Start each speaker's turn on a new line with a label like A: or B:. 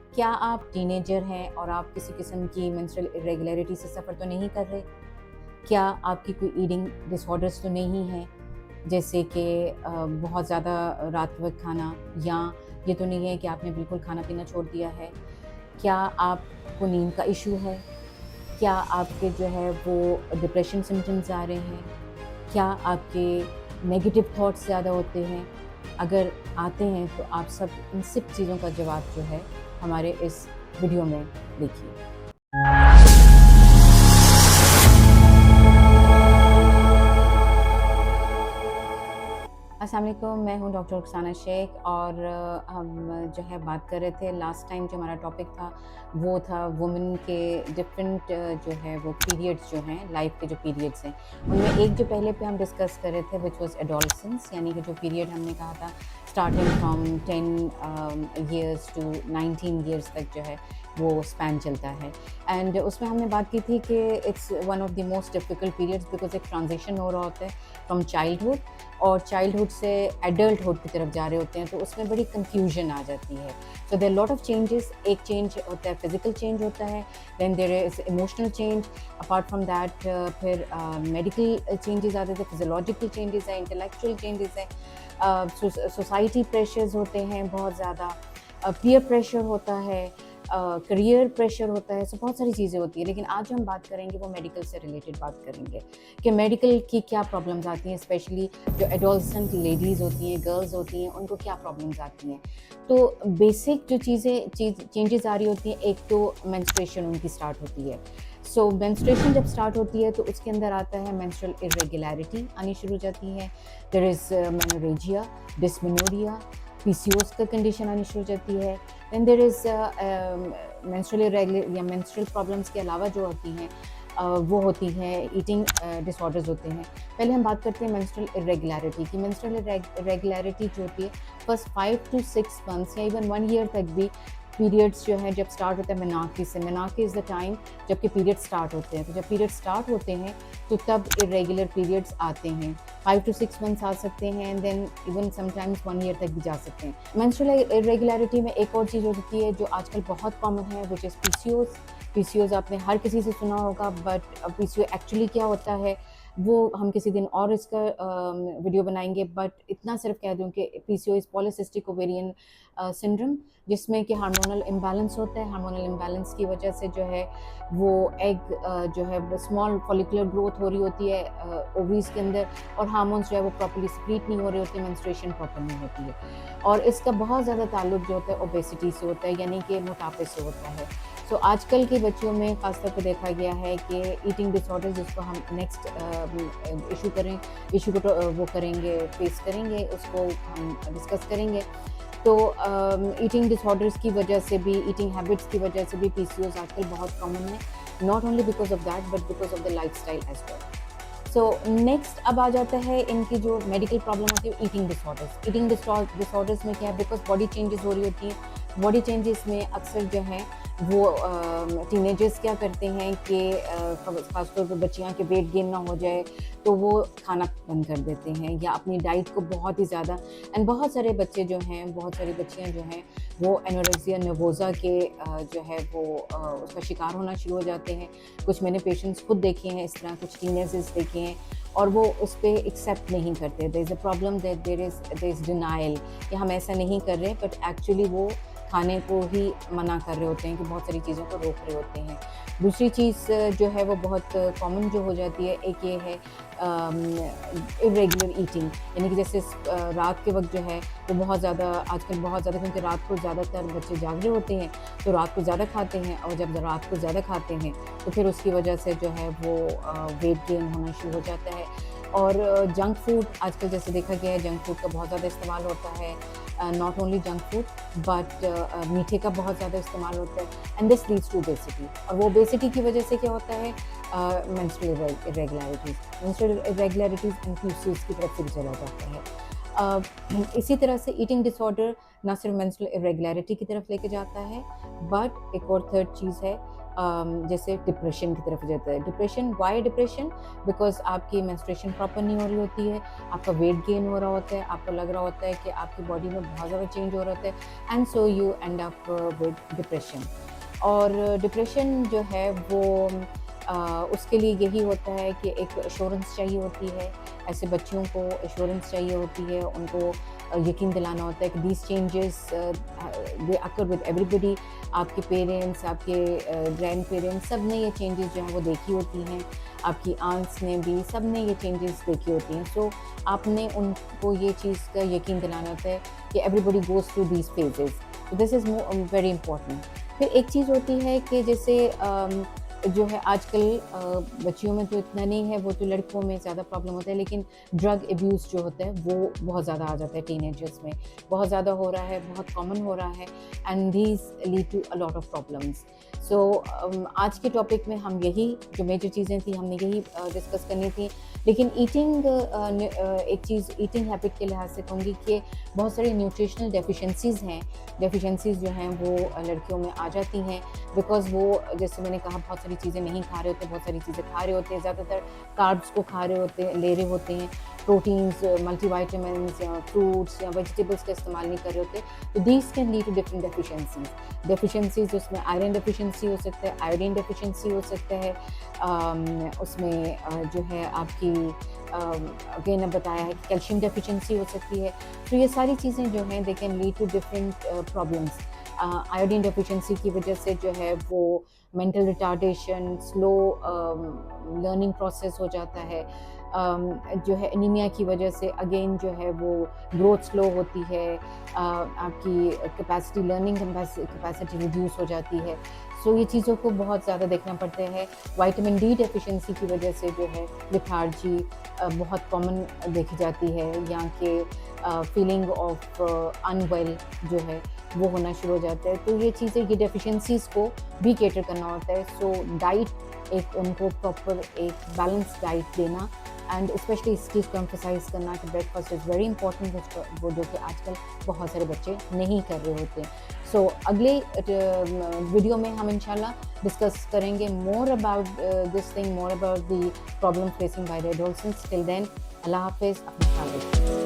A: क्या आप टीनेजर हैं और आप किसी किस्म की मेंस्ट्रुअल इरेगुलरिटी से सफ़र तो नहीं कर रहे? क्या आपकी कोई ईटिंग डिसऑर्डर्स तो नहीं हैं? जैसे कि बहुत ज़्यादा रात के वक़्त खाना, या ये तो नहीं है कि आपने बिल्कुल खाना-पीना छोड़ दिया है? क्या आपको नींद का इश्यू है? क्या आपके जो है वो डिप्रेशन सिम्पटम्स आ रहे हैं? क्या आपके नेगेटिव थॉट्स ज़्यादा होते हैं? अगर आते हैं तो आप सब इन सब चीज़ों का जवाब जो है हमारे इस वीडियो में देखिए। अस्सलाम वालेकुम, मैं हूँ डॉक्टर रुखसाना शेख और हम जो है बात कर रहे थे लास्ट टाइम। जो हमारा टॉपिक था वो था वुमेन के डिफरेंट जो है वो पीरियड्स जो हैं, लाइफ के जो पीरियड्स हैं उनमें एक जो पहले पे हम डिस्कस कर रहे थे विच वाज एडोलसेंस, यानी कि जो पीरियड हमने कहा था starting from 10 years to 19 years तक जो है वो स्पैन चलता है। एंड उसमें हमने बात की थी कि it's one of the most difficult periods because एक ट्रांजिशन हो रहा होता है फ्रॉम चाइल्डहुड, और चाइल्डहुड से एडल्टहुड की तरफ जा रहे होते हैं, तो उसमें बड़ी कंफ्यूजन आ जाती है। So there lot of changes. एक चेंज होता है फिजिकल चेंज होता है, then there is emotional change, apart from that फिर मेडिकल चेंजेस आते थे, फिजियोलॉजिकल चेंजेस हैं, इंटेलेक्चुअल चेंजेस हैं, सोसाइटी प्रेशर्स होते हैं बहुत ज़्यादा, पीयर प्रेशर होता है, करियर प्रेशर होता है। सो बहुत सारी चीज़ें होती हैं, लेकिन आज हम बात करेंगे वो मेडिकल से रिलेटेड बात करेंगे कि मेडिकल की क्या प्रॉब्लम्स आती हैं, स्पेशली जो एडोलसेंट लेडीज़ होती हैं, गर्ल्स होती हैं, उनको क्या प्रॉब्लम्स आती हैं। तो बेसिक जो चेंजेस आ रही होती हैं, एक तो मेंस्ट्रुएशन उनकी स्टार्ट होती है। सो मेंस्ट्रुएशन जब स्टार्ट होती है तो उसके अंदर आता है मेंस्ट्रुअल इरेगुलरिटी आनी शुरू हो जाती है, there is menorrhagia, dysmenorrhea, PCOS का कंडीशन आनी शुरू हो जाती है। Then there is menstrual irregular या मेंस्ट्रुअल प्रॉब्लम्स के अलावा जो होती हैं वो होती हैं ईटिंग डिसऑर्डर्स होते हैं। पहले हम बात करते हैं मेंस्ट्रुअल इरेगुलरिटी की। मेंस्ट्रुअल इरेगुलरिटी जो होती है फर्स्ट 5 टू 6 मंथ्स या इवन 1 ईयर तक भी पीरियड्स जो हैं जब स्टार्ट होता है मेनार्की से। मेनार्की इज़ द टाइम जबकि पीरियड स्टार्ट होते हैं। तो जब पीरियड स्टार्ट होते हैं तो तब इरेगुलर पीरियड्स आते हैं। 5 टू 6 मंथ्स आ सकते हैं, and then even sometimes 1 year तक भी जा सकते हैं। मेंस्ट्रुअल इरेगुलरिटी में एक और चीज़ होती है जो आजकल बहुत कॉमन है, व्हिच इज़ पीसीओएस। पीसीओएस आपने हर किसी से सुना होगा, बट पीसीओ एक्चुअली क्या होता है वो हम किसी दिन और इसका वीडियो बनाएंगे। बट इतना सिर्फ कह दूं कि PCO is polycystic ovarian syndrome, जिसमें कि हार्मोनल इम्बैलेंस होता है। हार्मोनल इम्बैलेंस की वजह से जो है वो एग जो है स्मॉल फॉलिकुलर ग्रोथ हो रही होती है ओवरीज के अंदर, और हार्मोन्स जो है वो प्रॉपर्ली सिक्रीट नहीं हो रही होती, मेंस्ट्रुएशन प्रॉपर नहीं होती है। और इसका बहुत ज़्यादा ताल्लुक जो होता है ओबेसिटी से होता है, यानी कि मोटापे से होता है। सो आजकल के बच्चों में ख़ासतौर पर देखा गया है कि ईटिंग डिसऑर्डर, जिसको हम नेक्स्ट इशू को वो करेंगे, फेस करेंगे, उसको हम डिस्कस करेंगे। तो ईटिंग डिसऑर्डर्स की वजह से भी, ईटिंग हैबिट्स की वजह से भी पीसीओएस आजकल बहुत कॉमन है, not only because of that but because of the lifestyle as well. So next अब आ जाता है इनकी जो मेडिकल प्रॉब्लम होती है ईटिंग डिसऑर्डर्स। ईटिंग डिसऑर्डर्स में क्या है, बिकॉज बॉडी चेंजेस हो रही होती हैं। बॉडी चेंजेस में अक्सर जो है वो टीनेजर्स क्या करते हैं कि ख़ासतौर पर बच्चियाँ के वेट गेन ना हो जाए तो वो खाना बंद कर देते हैं या अपनी डाइट को बहुत ही ज़्यादा। एंड बहुत सारे बच्चे जो हैं, बहुत सारी बच्चियाँ जो हैं वो एनोरेक्सिया नर्वोसा के जो है वो उसका शिकार होना शुरू हो जाते हैं। कुछ मैंने पेशेंट्स खुद देखे हैं इस तरह, कुछ टीनेजर्स देखे हैं, और वो उस पर एक्सेप्ट नहीं करते। There is a problem that there is denial कि हम ऐसा नहीं कर रहे, बट एक्चुअली वो खाने को ही मना कर रहे होते हैं, कि बहुत सारी चीज़ों को रोक रहे होते हैं। दूसरी चीज़ जो है वो बहुत कॉमन जो हो जाती है, एक ये है इर्रेगुलर ईटिंग, यानी कि जैसे रात के वक्त जो है वो बहुत ज़्यादा आजकल, बहुत ज़्यादा, क्योंकि रात को ज़्यादातर बच्चे जाग रहे होते हैं तो रात को ज़्यादा खाते हैं, और जब रात को ज़्यादा खाते हैं तो फिर उसकी वजह से जो है वो वेट गेन होना शुरू हो जाता है। और जंक फूड आजकल जैसे देखा गया है, जंक फूड का बहुत ज़्यादा इस्तेमाल होता है। Not only junk food but मीठे का बहुत ज़्यादा इस्तेमाल होता है, and this leads to obesity. और वो ओबेसिटी की वजह से क्या होता है, मेंस्ट्रुअल इरेगुलरिटीज़ एंड पीसीओएस की तरफ फिर चला जाता है। इसी तरह से ईटिंग डिसऑर्डर ना सिर्फ मेंस्ट्रुअल इरेगुलरिटी की तरफ लेके जाता है, बट एक और थर्ड चीज़ है जैसे डिप्रेशन की तरफ जाता है। Depression, why depression? बिकॉज़ आपकी मेंस्ट्रुएशन प्रॉपर नहीं हो रही होती है, आपका वेट गेन हो रहा होता है, आपको लग रहा होता है कि आपकी बॉडी में बहुत ज़्यादा चेंज हो रहा होता है, and so you and up with depression. और डिप्रेशन जो है वो उसके लिए यही होता है कि एक एश्योरेंस चाहिए होती है। ऐसे बच्चियों को एश्योरेंस चाहिए होती है, उनको यकीन दिलाना होता है कि these changes they occur with everybody. आपके पेरेंट्स, आपके ग्रैंड पेरेंट्स, सब ने ये चेंजेस जो हैं वो देखी होती हैं, आपकी आंट्स ने भी, सब ने ये चेंजेस देखी होती हैं। सो आपने उनको ये चीज़ का यकीन दिलाना होता है कि everybody goes through these phases, तो दिस इज़ वेरी इंपॉर्टेंट। फिर एक चीज़ होती है कि जैसे जो है आजकल बच्चियों में तो इतना नहीं है, वो तो लड़कों में ज़्यादा प्रॉब्लम होता है, लेकिन ड्रग अब्यूज़ जो होता है वो बहुत ज़्यादा आ जाता है टीनेजर्स में, बहुत ज़्यादा हो रहा है, बहुत कॉमन हो रहा है, and these lead to a lot of problems. So आज के टॉपिक में हम यही जो मेजर चीज़ें थी हमने यही डिस्कस करनी थी। लेकिन ईटिंग एक चीज़ ईटिंग हैबिट के लिहाज से कहूँगी कि बहुत सारी न्यूट्रिशनल डेफिशिएंसीज़ हैं, डेफिशिएंसीज़ जो हैं वो लड़कियों में आ जाती हैं, बिकॉज़ वो, जैसे मैंने कहा, बहुत सारी चीज़ें नहीं खा रहे होते, बहुत सारी चीज़ें खा रहे होते हैं, ज़्यादातर कार्ब्स को खा रहे होते ले रहे होते हैं, प्रोटीन्स, मल्टीविटामिन्स या फ्रूट्स या वेजिटेबल्स का इस्तेमाल नहीं कर रहे होते, तो these can lead to different deficiencies. उसमें आयरन डेफिशिएंसी हो सकता है, आयोडीन डेफिशिएंसी हो सकता है, उसमें जो है आपकी अगेन अब बताया है कि कैल्शियम डेफिशिएंसी हो सकती है। तो ये सारी चीज़ें जो हैं they can lead to different problems. Iodine deficiency की वजह से जो है वो mental retardation, slow learning process हो जाता है। जो है एनीमिया की वजह से अगेन जो है वो ग्रोथ स्लो होती है, आपकी कैपेसिटी, लर्निंग कैपेसिटी रिड्यूस हो जाती है। सो ये चीज़ों को बहुत ज़्यादा देखना पड़ता है। विटामिन डी डेफिशिएंसी की वजह से जो है लेथार्जी बहुत कॉमन देखी जाती है, या कि फीलिंग ऑफ अनवेल जो है वो होना शुरू हो जाता है। तो ये चीज़ें, ये डेफिशिएंसीज़ को भी कैटर करना होता है। सो डाइट, एक उनको प्रॉपर एक बैलेंस डाइट देना, एंड स्पेशली इस चीज़ को एम्फसाइज़ करना कि ब्रेकफास्ट इज़ वेरी इंपॉर्टेंट, वो जो कि आजकल बहुत सारे बच्चे नहीं कर रहे होते हैं। सो अगले वीडियो में हम इंशाल्लाह डिस्कस करेंगे more about this thing, more about the problem facing by the adolescents. Till then, अल्लाह हाफ़िज़, अपना ख्याल रखिए।